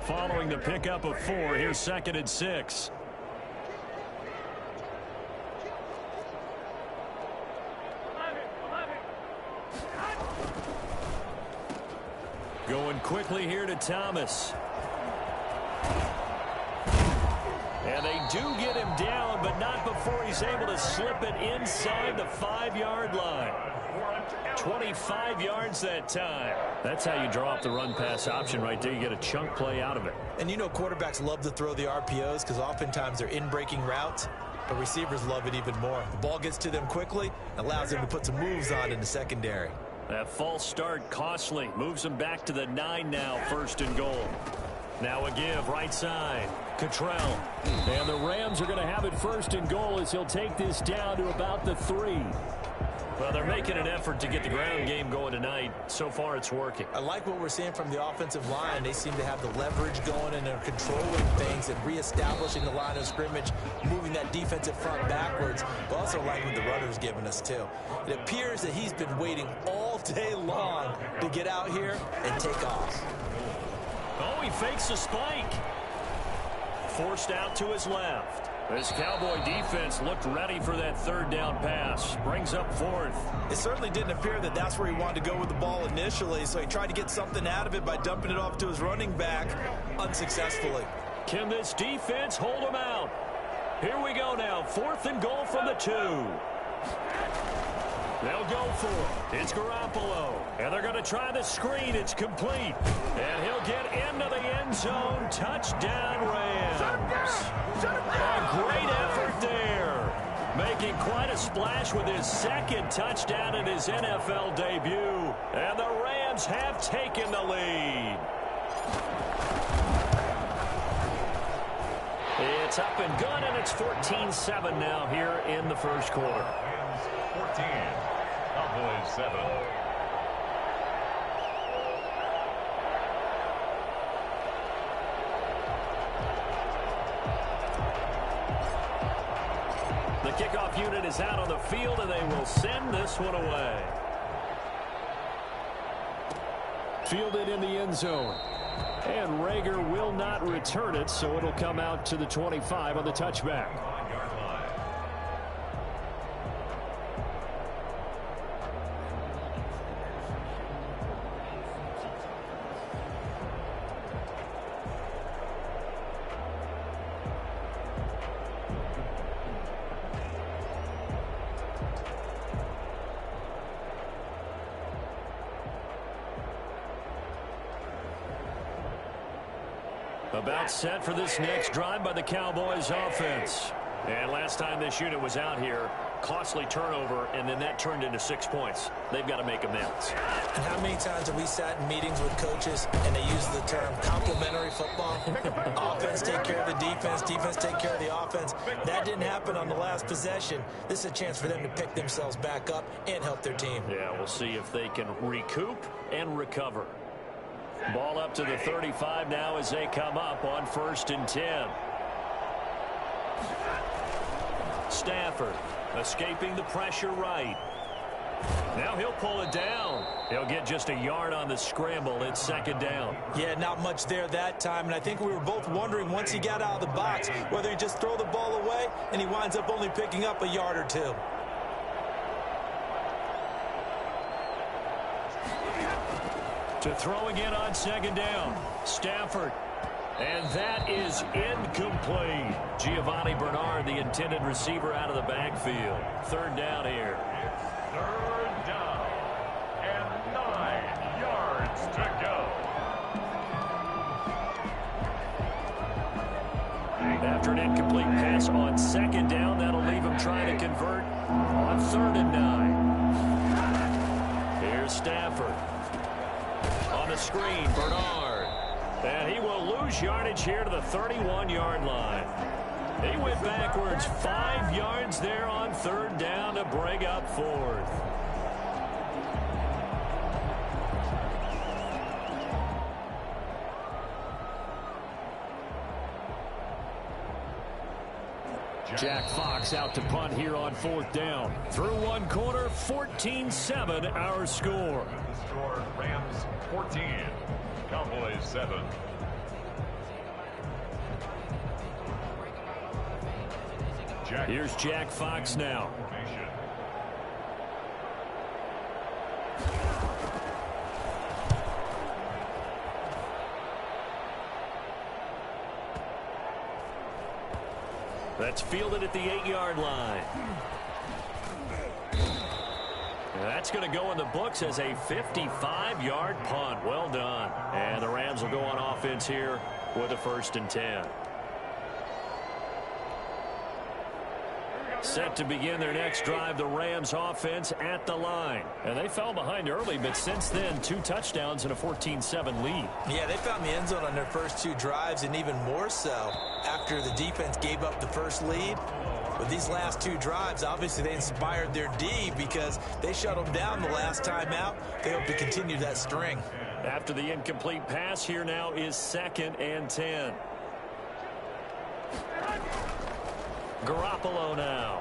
following the pickup of 4. Here's 2nd and 6. Going quickly here to Thomas. And they do get him down, but not before he's able to slip it inside the 5-yard line. 25 yards that time. That's how you draw up the run-pass option right there. You get a chunk play out of it. And you know quarterbacks love to throw the RPOs because oftentimes they're in-breaking routes, but receivers love it even more. The ball gets to them quickly, allows them to put some moves on in the secondary. That false start costly. Moves them back to the 9 now, 1st and goal. Now a give, right side. Cottrell. And the Rams are going to have it 1st and goal as he'll take this down to about the 3. Well, they're making an effort to get the ground game going tonight. So far, it's working. I like what we're seeing from the offensive line. They seem to have the leverage going, and they're controlling things and reestablishing the line of scrimmage, moving that defensive front backwards, but also like what the runner's giving us, too. It appears that he's been waiting all day long to get out here and take off. Oh, he fakes a spike. Forced out to his left. This Cowboy defense looked ready for that 3rd down pass. Brings up 4th. It certainly didn't appear that that's where he wanted to go with the ball initially, so he tried to get something out of it by dumping it off to his running back unsuccessfully. Can this defense hold him out? Here we go now. 4th and goal from the 2. They'll go for it. It's Garoppolo. And they're going to try the screen. It's complete. And he'll get into the end zone. Touchdown, Rams. A great effort there. Making quite a splash with his 2nd touchdown in his NFL debut. And the Rams have taken the lead. It's up and good, and it's 14-7 now here in the 1st quarter. Rams 14, Cowboys 7. The kickoff unit is out on the field, and they will send this one away. Fielded in the end zone. And Rager will not return it, so it'll come out to the 25 on the touchback. About set for this next drive by the Cowboys offense. And last time this unit was out here, costly turnover, and then that turned into 6 points. They've got to make amends. And how many times have we sat in meetings with coaches and they use the term complementary football? Offense take care of the defense, defense take care of the offense. That didn't happen on the last possession. This is a chance for them to pick themselves back up and help their team. Yeah, we'll see if they can recoup and recover. Ball up to the 35 now as they come up on 1st and 10. Stafford escaping the pressure right. Now he'll pull it down. He'll get just a yard on the scramble. It's 2nd down. Yeah, not much there that time. And I think we were both wondering once he got out of the box whether he just throw the ball away and he winds up only picking up a yard or 2. To throw again on 2nd down. Stafford. And that is incomplete. Giovanni Bernard, the intended receiver, out of the backfield. 3rd down here. It's 3rd down and 9 yards to go. After an incomplete pass on 2nd down, that'll leave him trying to convert on 3rd and 9. Here's Stafford. On the screen, Bernard. And he will lose yardage here to the 31-yard line. He went backwards 5 yards there on 3rd down to bring up 4th. Jack Fox out to punt here on 4th down. Through 1 quarter, 14-7 our score. The score, Rams 14, Cowboys 7. Here's Jack Fox now. That's fielded at the 8-yard line. That's going to go in the books as a 55-yard punt. Well done. And the Rams will go on offense here with a 1st and 10. Set to begin their next drive, the Rams offense at the line. And they fell behind early, but since then, 2 touchdowns and a 14-7 lead. Yeah, they found the end zone on their first 2 drives, and even more so after the defense gave up the first lead. But these last 2 drives, obviously they inspired their D because they shut them down the last time out. They hope to continue that string. After the incomplete pass, here now is 2nd and 10. Garoppolo now.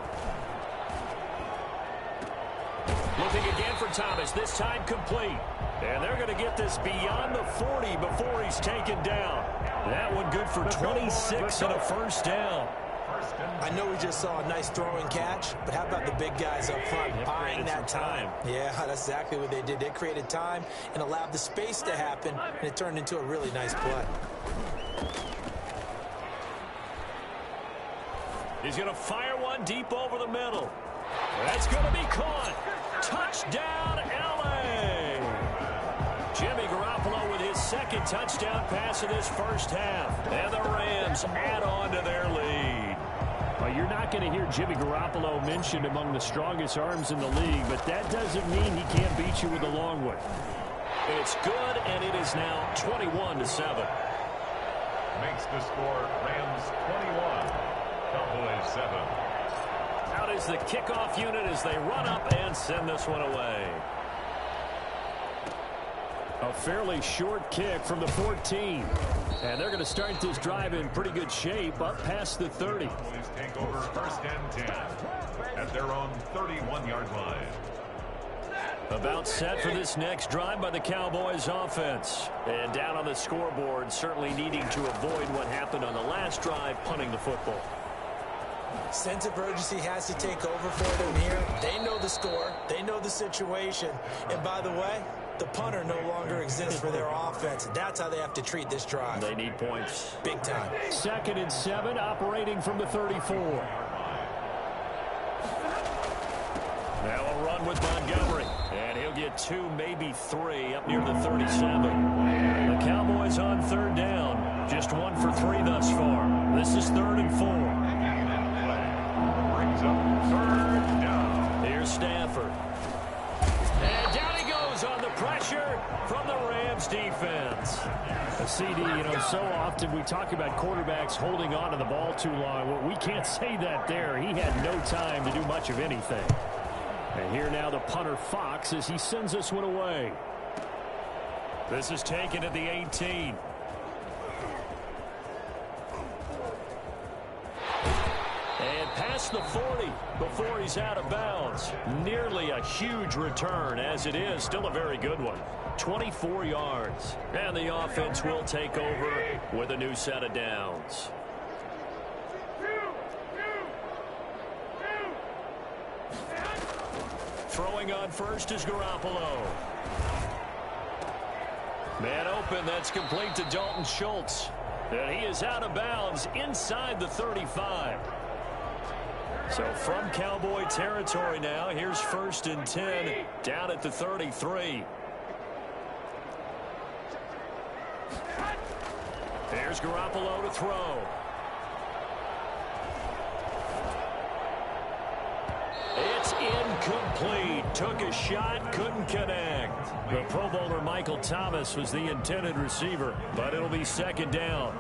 Looking again for Thomas, this time complete. And they're going to get this beyond the 40 before he's taken down. That one good for 26 and a 1st down. I know we just saw a nice throwing catch, but how about the big guys up front buying that time? Yeah, that's exactly what they did. They created time and allowed the space to happen, and it turned into a really nice play. He's going to fire one deep over the middle. That's going to be caught. Touchdown, L.A. Jimmy Garoppolo with his 2nd touchdown pass of this first half. And the Rams add on to their lead. Well, you're not going to hear Jimmy Garoppolo mentioned among the strongest arms in the league, but that doesn't mean he can't beat you with a long one. It's good, and it is now 21-7. Makes the score Rams 21. Cowboys 7. Out is the kickoff unit as they run up and send this one away. A fairly short kick from the 14. And they're going to start this drive in pretty good shape up past the 30. Cowboys take over 1st and 10 at their own 31-yard line. About set for this next drive by the Cowboys offense. And down on the scoreboard, certainly needing to avoid what happened on the last drive, punting the football. Sense of urgency has to take over for them here. They know the score. They know the situation. And by the way, the punter no longer exists for their offense. That's how they have to treat this drive. They need points. Big time. 2nd and 7, operating from the 34. Now a run with Montgomery. And he'll get 2, maybe 3 up near the 37. The Cowboys on 3rd down. Just 1 for 3 thus far. This is 3rd and 4. Brings up 3rd down. Here's Stafford. And down he goes on the pressure from the Rams defense. A CD, so often we talk about quarterbacks holding on to the ball too long. Well, we can't say that there. He had no time to do much of anything. And here now the punter Fox as he sends this one away. This is taken at the 18. And past the 40 before he's out of bounds. Nearly a huge return as it is. Still a very good one. 24 yards. And the offense will take over with a new set of downs. Throwing on first is Garoppolo. Man open, that's complete to Dalton Schultz. And he is out of bounds inside the 35. So from Cowboy territory now, here's 1st and 10 down at the 33. There's Garoppolo to throw. It's incomplete. Took a shot, couldn't connect. The Pro Bowler Michael Thomas was the intended receiver, but it'll be 2nd down.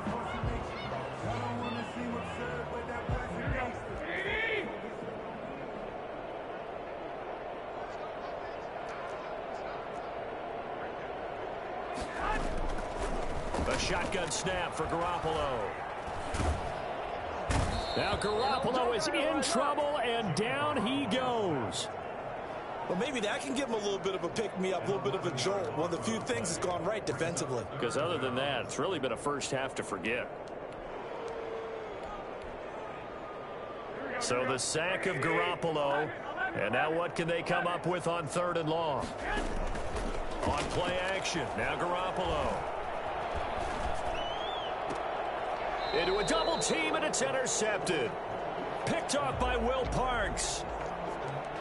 A shotgun snap for Garoppolo. Now Garoppolo is in trouble, and down he goes. Well, maybe that can give him a little bit of a pick-me-up, a little bit of a jolt. One of the few things that's gone right defensively. Because other than that, it's really been a first half to forget. So the sack of Garoppolo. And now what can they come up with on 3rd and long? On play action, now Garoppolo. Into a double team, and it's intercepted. Picked off by Will Parks.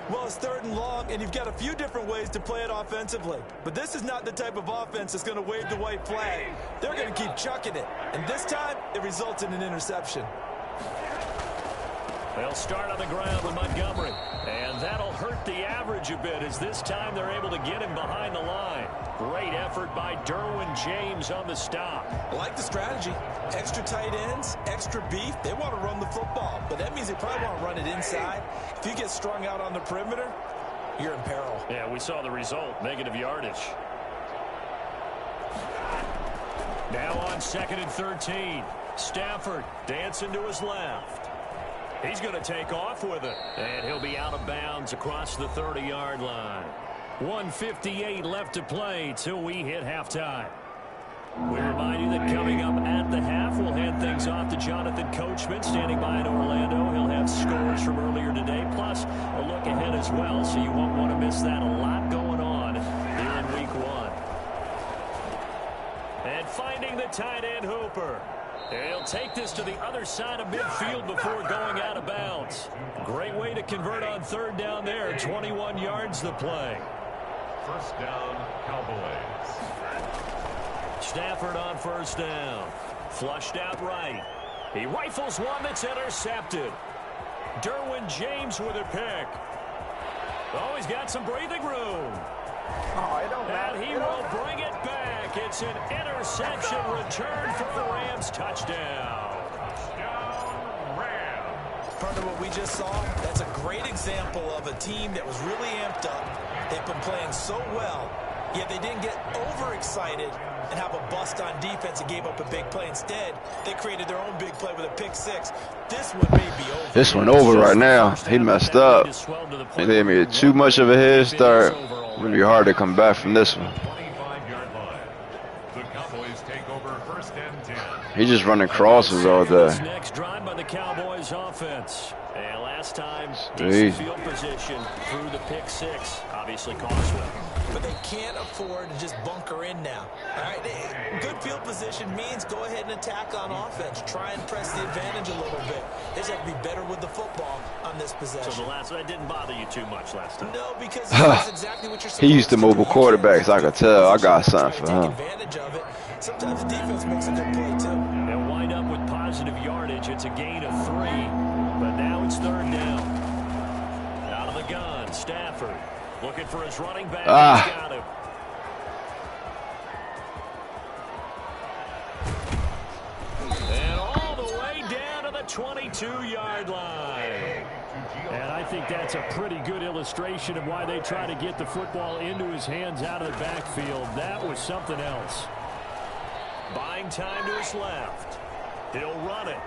Well, it's 3rd and long, and you've got a few different ways to play it offensively. But this is not the type of offense that's going to wave the white flag. They're going to keep chucking it. And this time, it results in an interception. They'll start on the ground with Montgomery. And that'll hurt the average a bit as this time they're able to get him behind the line. Great effort by Derwin James on the stop. I like the strategy. Extra tight ends, extra beef. They want to run the football, but that means they probably want to run it inside. If you get strung out on the perimeter, you're in peril. Yeah, we saw the result, negative yardage. Now on 2nd and 13. Stafford dancing to his left. He's going to take off with it. And he'll be out of bounds across the 30-yard line. 1:58 left to play till we hit halftime. We remind you that coming up at the half, we'll hand things off to Jonathan Coachman, standing by in Orlando. He'll have scores from earlier today, plus a look ahead as well, so you won't want to miss that. A lot going on here in Week 1. And finding the tight end, Hooper. He'll take this to the other side of midfield before going out of bounds. Great way to convert on 3rd down there. 21 yards the play. 1st down, Cowboys. Stafford on 1st down. Flushed out right. He rifles one that's intercepted. Derwin James with a pick. Oh, he's got some breathing room. And he will bring it back. It's an interception return for the Rams. Touchdown. Touchdown, Rams. Part of what we just saw, that's a great example of a team that was really amped up. They've been playing so well, yet they didn't get overexcited and have a bust on defense and gave up a big play. Instead, they created their own big play with a pick 6. This one may be over. This one over right now. He messed up. He gave me too much of a head start. It's going to be hard to come back from this one. 25-yard line. The Cowboys take over 1st and 10. He's just running crosses all day. Next drive by the Cowboys offense. And last time, decent field position through the pick 6. Obviously cost them. But they can't afford to just bunker in now. All right, good field position means go ahead and attack on offense. Try and press the advantage a little bit. They just have to be better with the football on this possession. So that didn't bother you too much last time? No, because that's exactly what you're supposed to do. He used to mobile quarterbacks. I could tell. I got something for him. Advantage of it. Sometimes the defense makes a good play, too. They'll wind up with positive yardage. It's a gain of 3. But now it's 3rd down. Out of the gun, Stafford. Looking for his running back. He's got him. And all the way down to the 22-yard line. And I think that's a pretty good illustration of why they try to get the football into his hands out of the backfield. That was something else. Buying time to his left. He'll run it.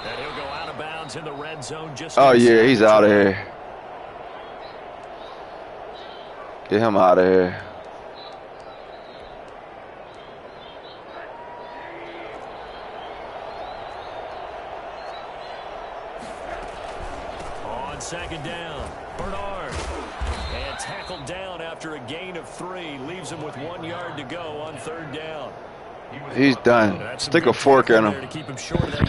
And he'll go out of bounds in the red zone. Oh, yeah, he's out of here. Get him out of here. On 2nd down, Bernard. And tackled down after a gain of 3. Leaves him with 1 yard to go on 3rd down. He's done. Stick a fork in him.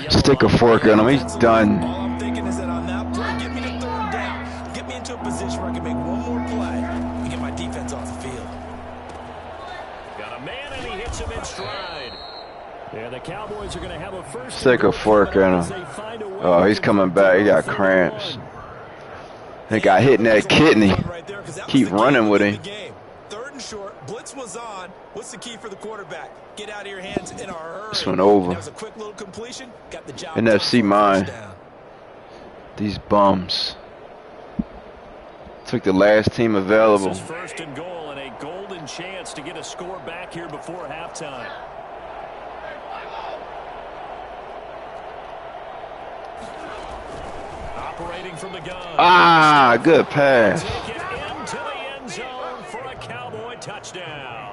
Stick a fork in him. He's done. All I'm thinking is that on that play, get me to 3rd down. Get me into a position where I can make one more play and get my defense off the field. Got a man, and he hits him in stride. Yeah, the Cowboys are going to have a first. Stick a fork in him. Oh, he's coming back. He got cramps. He got hit in that kidney. Keep running with him. 3rd and short. Blitz was on. What's the key for the quarterback? Get out of your hands in a hurry. This one over. That was a quick little completion. Got the job. NFC mine. These bums. Took the last team available. This is 1st and goal, and a golden chance to get a score back here before halftime. Operating from the gun. Good pass. Take it into the end zone for a Cowboy touchdown.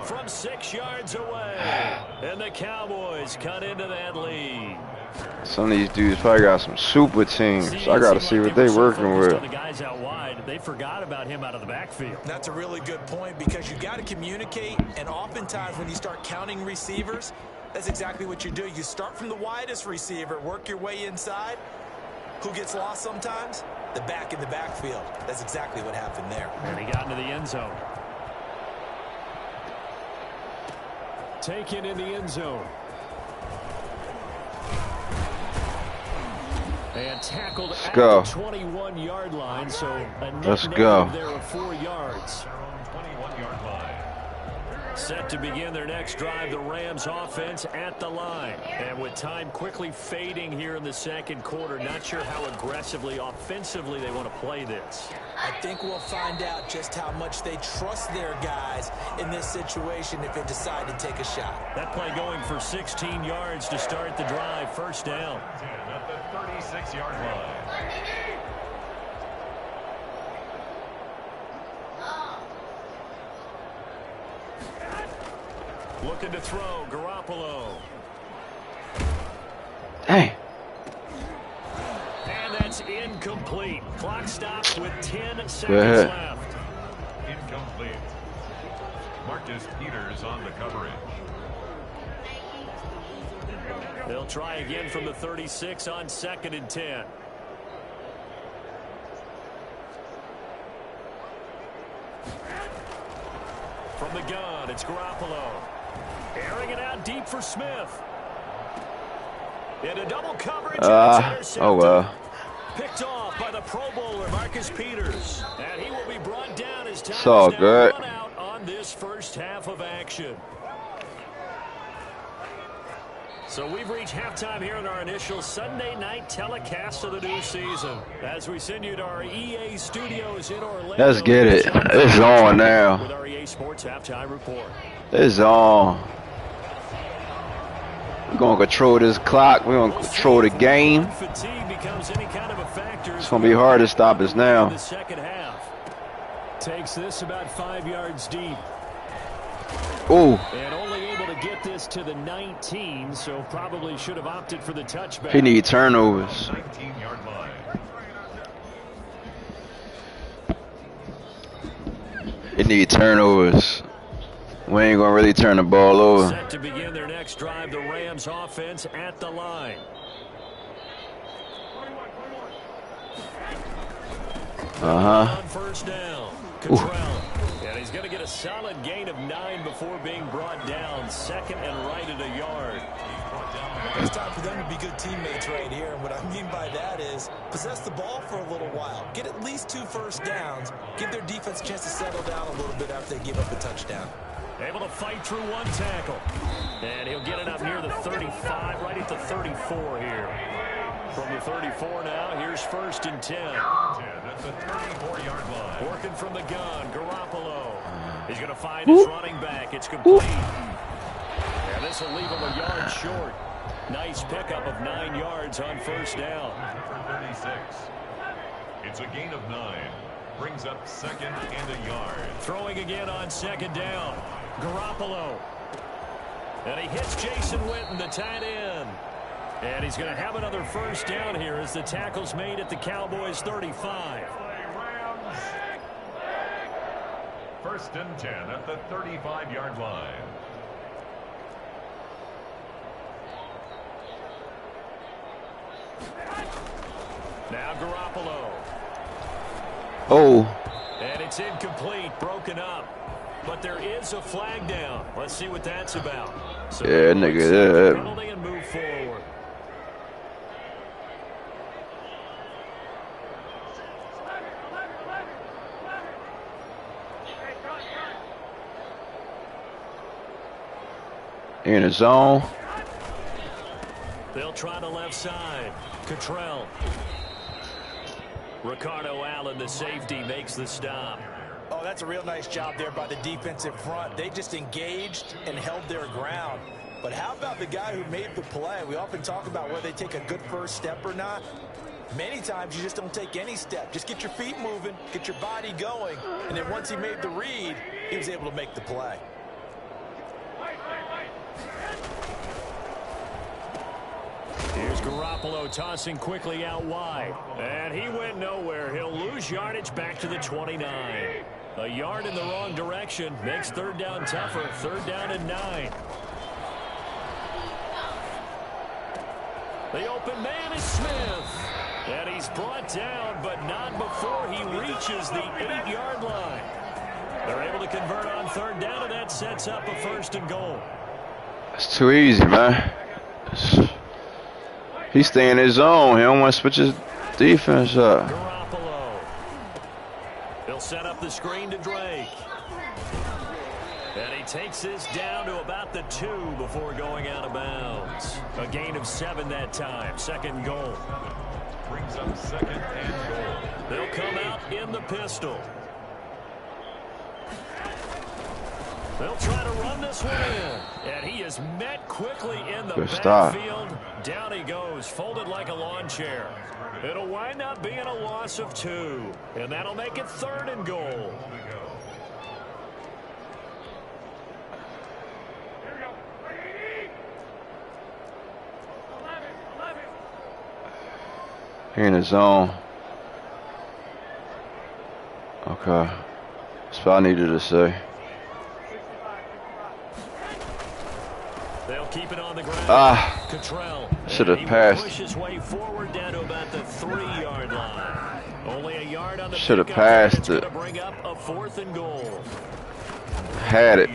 From 6 yards away. And the Cowboys cut into that lead. Some of these dudes probably got some super teams. I got to see what they working with. The guys out wide, they forgot about him out of the backfield. That's a really good point because you got to communicate, and oftentimes when you start counting receivers, that's exactly what you do. You start from the widest receiver, work your way inside. Who gets lost sometimes? The back in the backfield. That's exactly what happened there. And he got into the end zone. Taken in the end zone. And tackled at the 21-yard line, so a net negative there of 4 yards. 21-yard line. Set to begin their next drive, the Rams offense at the line. And with time quickly fading here in the second quarter, not sure how aggressively, offensively they want to play this. I think we'll find out just how much they trust their guys in this situation if they decide to take a shot. That play going for 16 yards to start the drive, first down. At the 36-yard line. Looking to throw, Garoppolo. Hey. And that's incomplete. Clock stops with 10 seconds left. Incomplete. Marcus Peters on the coverage. They'll try again from the 36 on 2nd and 10. From the gun, it's Garoppolo. Airing it out deep for Smith. Into double coverage. Oh, well. Picked off by the Pro Bowler, Marcus Peters. And he will be brought down as time it's all is now good. run out on this first half of action. So we've reached halftime here in our initial Sunday night telecast of the new season. As we send you to our EA studios in Orlando. Let's get it. It's on now. With our EA Sports halftime report. It's on. We're going to control this clock. We're going to control the game. Fatigue becomes any kind of a factor. It's going to be hard to stop us now. The second half. Takes this about 5 yards deep. Ooh. And only able to get this to the 19, so probably should have opted for the touchback. He need turnovers. 19-yard line. He need turnovers. We ain't gonna really turn the ball over. Set to begin their next drive, the Rams offense at the line. On first down, Cottrell. And he's going to get a solid gain of 9 before being brought down. 2nd and right at a yard. It's time for them to be good teammates right here. And what I mean by that is possess the ball for a little while. Get at least 2 first downs. Give their defense a chance to settle down a little bit after they give up a touchdown. Able to fight through 1 tackle. And he'll get it up near the 35, right at the 34 here. From the 34 now, here's 1st and 10. At the 34-yard line. Working from the gun, Garoppolo. He's going to find his running back. It's complete. And this will leave him a yard short. Nice pickup of 9 yards on first down. For 36. It's a gain of 9. Brings up 2nd and a yard. Throwing again on 2nd down. Garoppolo. And he hits Jason Witten, the tight end. And he's going to have another first down here as the tackle's made at the Cowboys' 35. First and 10 at the 35-yard line. Now Garoppolo. Oh. And it's incomplete, broken up. But there is a flag down. Let's see what that's about. So yeah, nigga. Penalty and move forward. In the zone. They'll try the left side. Cottrell. Ricardo Allen, the safety, makes the stop. Oh, that's a real nice job there by the defensive front. They just engaged and held their ground. But how about the guy who made the play? We often talk about whether they take a good first step or not. Many times you just don't take any step. Just get your feet moving, get your body going. And then once he made the read, he was able to make the play. Garoppolo tossing quickly out wide. And he went nowhere. He'll lose yardage back to the 29. A yard in the wrong direction makes third down tougher. Third down and 9. The open man is Smith. And he's brought down, but not before he reaches the 8-yard line. They're able to convert on third down, and that sets up a first and goal. It's too easy, man. He's staying in his zone. He don't want to switch his defense up. Garoppolo. He'll set up the screen to Drake. And he takes this down to about the 2 before going out of bounds. A gain of 7 that time. Second and goal. Brings up second and goal. They'll come out in the pistol. They'll try to run this one in. And he is met quickly in the backfield. Down he goes, folded like a lawn chair. It'll wind up being a loss of 2. And that'll make it third and goal. He in his zone. Okay. That's what I needed to say. They'll keep it on the ground. Should have passed. Pushes way forward down to about the 3-yard line. Only a yard on the should have passed it. Bring up a fourth and goal. Had it.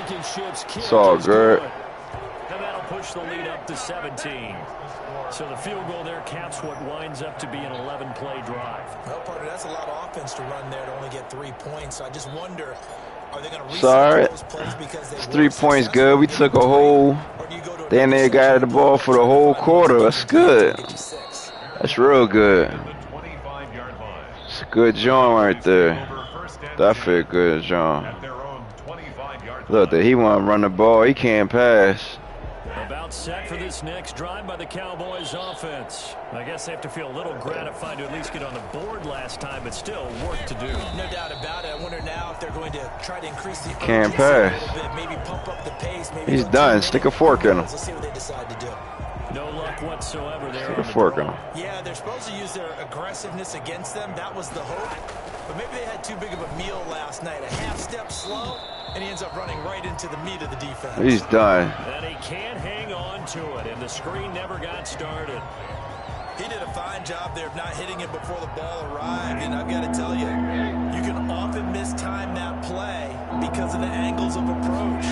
It's all good. And that'll push the lead up to 17. So the field goal there caps what winds up to be an 11-play drive. Well, partner, that's a lot of offense to run there to only get 3 points. So I just wonder, are they going to reset those plays because they 3 points good. We took a whole. Then they got the ball for the whole quarter. That's good. That's real good. It's a good joint right there. That feel good, John. Look, that he want to run the ball. He can't pass. About set for this next drive by the Cowboys offense. I guess they have to feel a little gratified to at least get on the board last time, but still work to do. No doubt about it. I wonder now if they're going to try to increase the can't pass. A little bit, maybe pump up the pace. Maybe he's done. Stick a fork in him. Let's see what they decide to do. No luck whatsoever there. Stick a fork in him. Yeah, they're supposed to use their aggressiveness against them. That was the hope. But maybe they had too big of a meal last night. A half step slow, and he ends up running right into the meat of the defense. He's done. And he can't hang on to it, and the screen never got started. He did a fine job there of not hitting it before the ball arrived, and I've got to tell you, you can often mistime that play because of the angles of approach.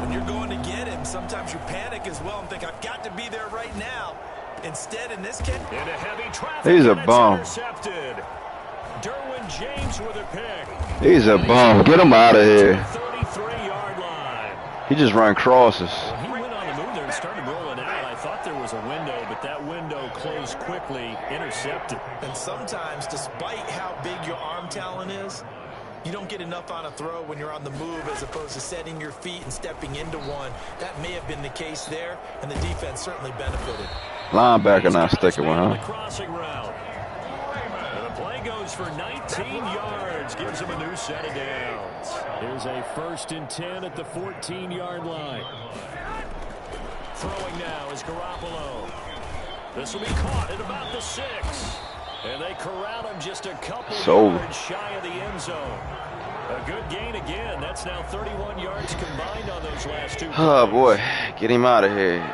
When you're going to get him, sometimes you panic as well and think, I've got to be there right now. Instead, in this case, into heavy traffic, he's a bum. Intercepted. Derwin James with a pick. He's a bum. Get him out of here. 33-yard line. He just run crosses. Well, he went on the move there and started rolling out. I thought there was a window, but that window closed quickly. Intercepted. And sometimes, despite how big your arm talent is, you don't get enough on a throw when you're on the move as opposed to setting your feet and stepping into one. That may have been the case there, and the defense certainly benefited. Linebacker not sticking with him. Crossing route. And the play goes for 19 yards. Gives him a new set of downs. Here's a 1st and 10 at the 14-yard line. Throwing now is Garoppolo. This will be caught at about the 6. And they corral him just a couple yards shy of the end zone. A good gain again. That's now 31 yards combined on those last 2 plays. Oh, boy. Get him out of here.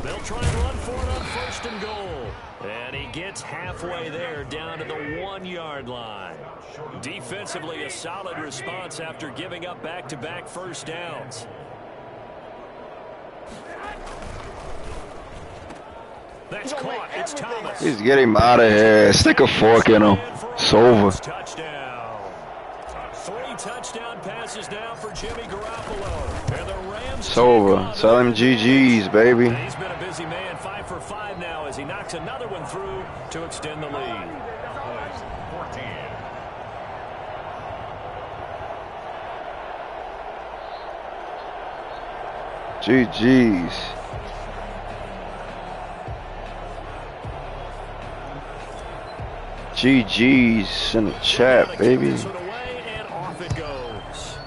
They'll try and run for it on 1st and goal. And he gets halfway there down to the 1-yard line. Defensively, a solid response after giving up back-to-back first downs. That's caught. It's Thomas. He's getting him out of here. Stick a fork in him. It's over. Touchdown. 3 touchdown passes now for Jimmy Garoppolo. And the Rams. It's over. Tell him GG's, baby. He's been a busy man. 5 for 5 now as he knocks another one through to extend the lead. 14. GG's. GG's in the chat, baby. This one away, and off it goes.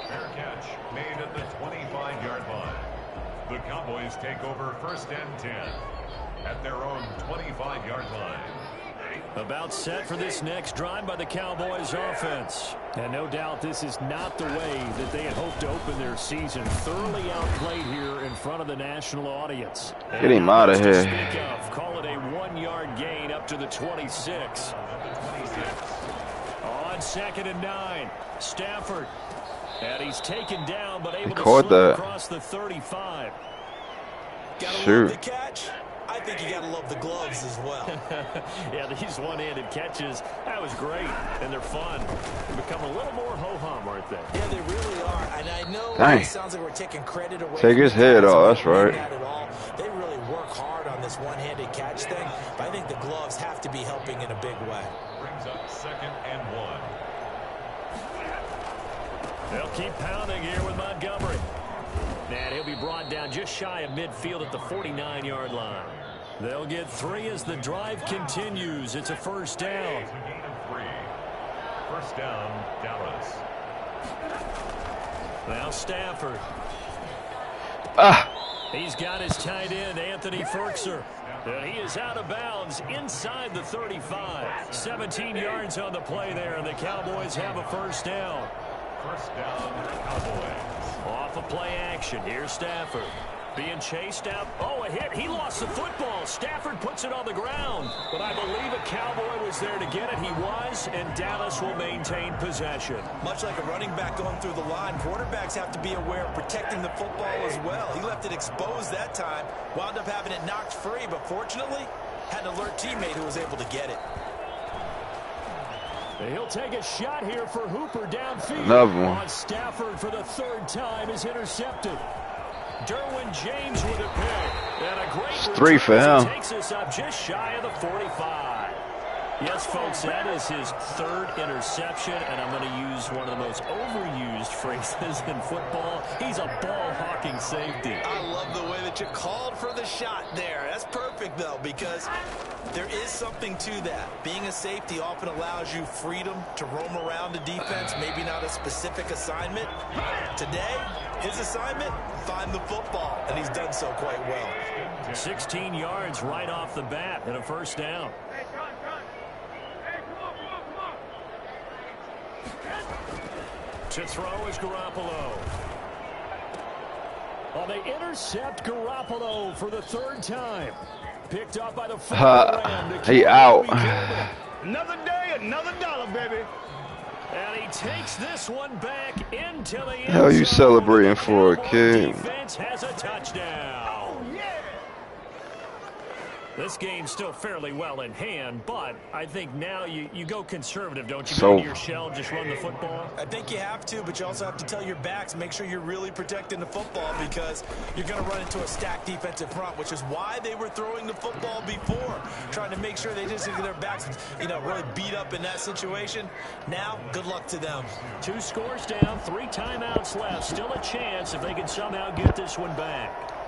Fair catch made at the 25-yard line. The Cowboys take over 1st and 10 at their own 25-yard line. About set for this next drive by the Cowboys offense. And no doubt this is not the way that they had hoped to open their season. Thoroughly outplayed here in front of the national audience. Get him out of here. Call it a 1-yard gain up to the 26. On 2nd and 9, Stafford. And he's taken down, but able to slip across the 35. Gotta love the catch. I think you got to love the gloves as well. Yeah, these one-handed catches, that was great, and they're fun. They become a little more ho-hum, aren't they? Yeah, they really are. And I know it sounds like we're taking credit away. Take his head off, that's right. They really work hard on this one-handed catch thing, but I think the gloves have to be helping in a big way. Brings up 2nd and 1. They'll keep pounding here with Montgomery. And he'll be brought down just shy of midfield at the 49-yard line. They'll get 3 as the drive continues. It's a 1st down. It's a gain of 3. 1st down, Dallas. Now Stafford. He's got his tight end, Anthony Ferkser. And he is out of bounds inside the 35. 17 yards on the play there, and the Cowboys have a 1st down. 1st down, Cowboys. Off of play action. Here's Stafford. Being chased out. Oh, a hit. He lost the football. Stafford puts it on the ground. But I believe a Cowboy was there to get it. He was, and Dallas will maintain possession. Much like a running back going through the line, quarterbacks have to be aware of protecting the football as well. He left it exposed that time. Wound up having it knocked free, but fortunately, had an alert teammate who was able to get it. He'll take a shot here for Hooper downfield. Another one. On Stafford for the 3rd time is intercepted. Derwin James with a pick. And a great 3 for him. Takes us up just shy of the 45. Yes, folks, that is his 3rd interception, and I'm going to use one of the most overused phrases in football. He's a ball-hawking safety. I love the way that you called for the shot there. That's perfect, though, because there is something to that. Being a safety often allows you freedom to roam around the defense, maybe not a specific assignment. Today, his assignment, find the football, and he's done so quite well. 16 yards right off the bat and a 1st down. To throw is Garoppolo. Well, they intercept Garoppolo for the 3rd time. Picked up by the he out. Another day, another dollar, baby. And he takes this one back into the end zone. Hell you celebrating for, kid? Defense has a touchdown. This game's still fairly well in hand, but I think now you go conservative, don't you? Go into your shell, just run the football. I think you have to, but you also have to tell your backs, make sure you're really protecting the football because you're going to run into a stacked defensive front, which is why they were throwing the football before, trying to make sure they just get their backs, really beat up in that situation. Now, good luck to them. 2 scores down, 3 timeouts left. Still a chance if they can somehow get this one back.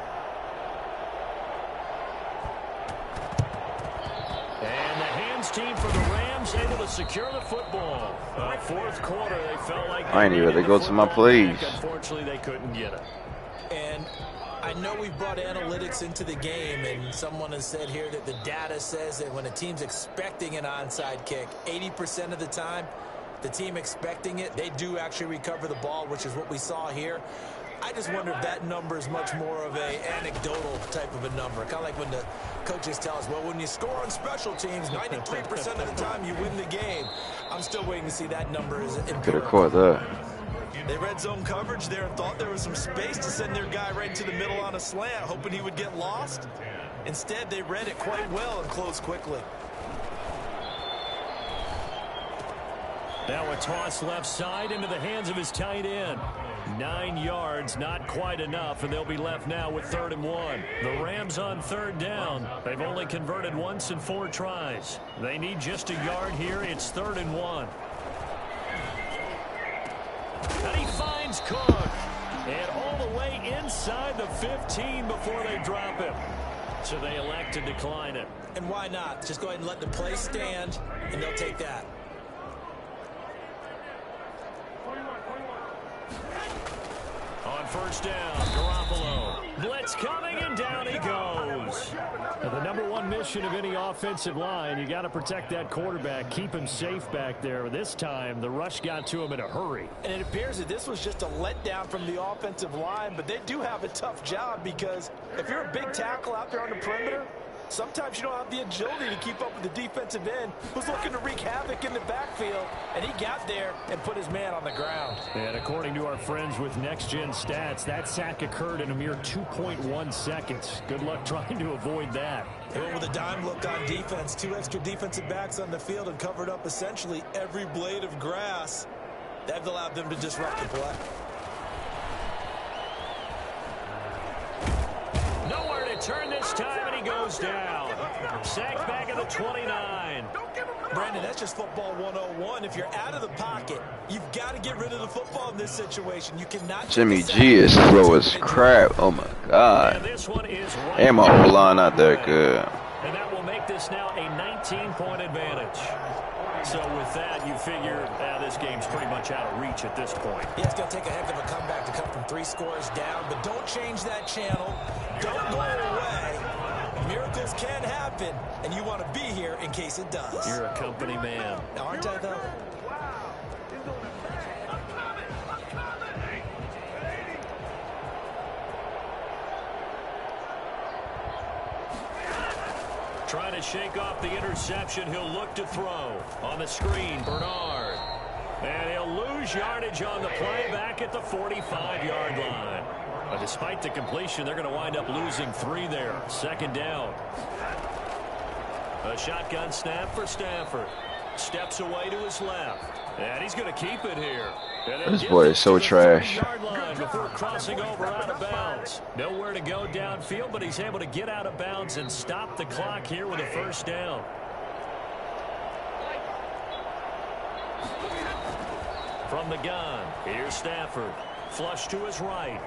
And the hands team for the Rams able to secure the football. 4th quarter, they felt like I ain't even. They go to my plays. Unfortunately, they couldn't get it. And I know we've brought analytics into the game, and someone has said here that the data says that when a team's expecting an onside kick, 80% of the time, the team expecting it, they do actually recover the ball, which is what we saw here. I just wonder if that number is much more of a anecdotal type of a number. Kind of like when the coaches tell us, well, when you score on special teams, 93% of the time you win the game. I'm still waiting to see that number is empirical. Could have caught that. They read zone coverage there and thought there was some space to send their guy right into the middle on a slant, hoping he would get lost. Instead, they read it quite well and closed quickly. Now a toss left side into the hands of his tight end. 9 yards, not quite enough, and they'll be left now with 3rd and 1. The Rams on 3rd down. They've only converted once in 4 tries. They need just a yard here. It's 3rd and 1. And he finds Cook. And all the way inside the 15 before they drop him. So they elect to decline it. And why not? Just go ahead and let the play stand, and they'll take that. On first down, Garoppolo. Blitz coming, and down he goes. Now, the #1 mission of any offensive line, you got to protect that quarterback, keep him safe back there. This time, the rush got to him in a hurry. And it appears that this was just a letdown from the offensive line, but they do have a tough job because if you're a big tackle out there on the perimeter, sometimes you don't have the agility to keep up with the defensive end who's looking to wreak havoc in the backfield, and he got there and put his man on the ground. And according to our friends with Next Gen Stats, that sack occurred in a mere 2.1 seconds. Good luck trying to avoid that. They went with a dime look on defense, 2 extra defensive backs on the field and covered up essentially every blade of grass. That allowed them to disrupt the play. Nowhere to turn this time, and he goes down. Sacked back at the 29. Brandon, that's just football 101. If you're out of the pocket, you've got to get rid of the football in this situation. You cannot. Jimmy G is slow as crap. Oh my God. And this one is right. And my whole line not that good. And that will make this now a 19-point advantage. So with that, you figure this game's pretty much out of reach at this point. Yeah, it's going to take a heck of a comeback to come from 3 scores down, but don't change that channel. Don't go away. Miracles can happen, and you want to be here in case it does. You're a company man. Now, aren't I, though? Trying to shake off the interception. He'll look to throw. On the screen, Bernard. And he'll lose yardage on the play back at the 45-yard line. But despite the completion, they're going to wind up losing 3 there. Second down. A shotgun snap for Stafford. Steps away to his left. And he's going to keep it here. This boy is so trash. Before crossing over out of bounds. Nowhere to go downfield, but he's able to get out of bounds and stop the clock here with a first down. From the gun, here's Stafford. Flush to his right.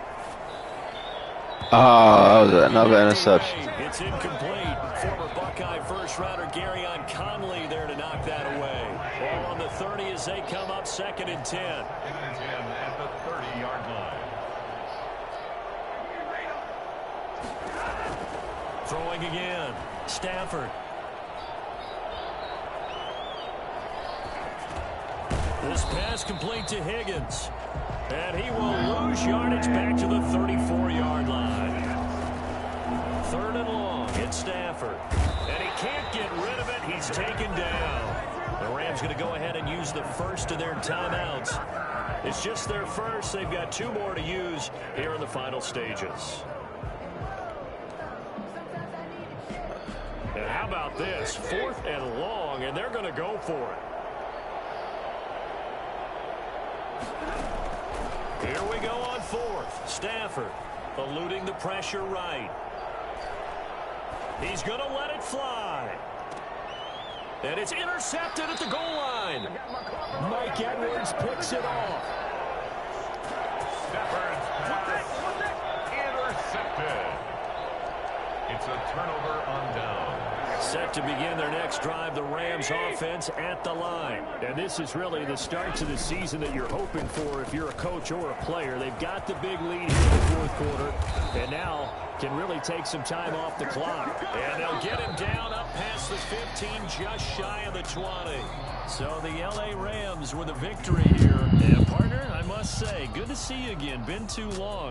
Oh, that was another interception. It's incomplete. Former Buckeye first-rounder Garyon Conley there to knock that away. Ball on the 30 as they come up 2nd and 10. 2nd and 10 at the 30-yard line. Throwing again. Stafford. This pass complete to Higgins. And he will lose yardage back to the 34-yard line. 3rd and long. It's Stafford. And he can't get rid of it. He's taken down. The Rams going to go ahead and use the first of their timeouts. It's just their first. They've got 2 more to use here in the final stages. And how about this? 4th and long, and they're going to go for it. Here we go on 4th. Stafford eluding the pressure right. He's going to let it fly. And it's intercepted at the goal line. Mike Edwards picks it off. Stafford's pass intercepted. It's a turnover on down. Set to begin their next drive, the Rams offense at the line. And this is really the start to the season that you're hoping for if you're a coach or a player. They've got the big lead here in the 4th quarter, and now can really take some time off the clock. And they'll get him down up past the 15, just shy of the 20. So the L.A. Rams with a victory here. And partner, I must say, good to see you again. Been too long.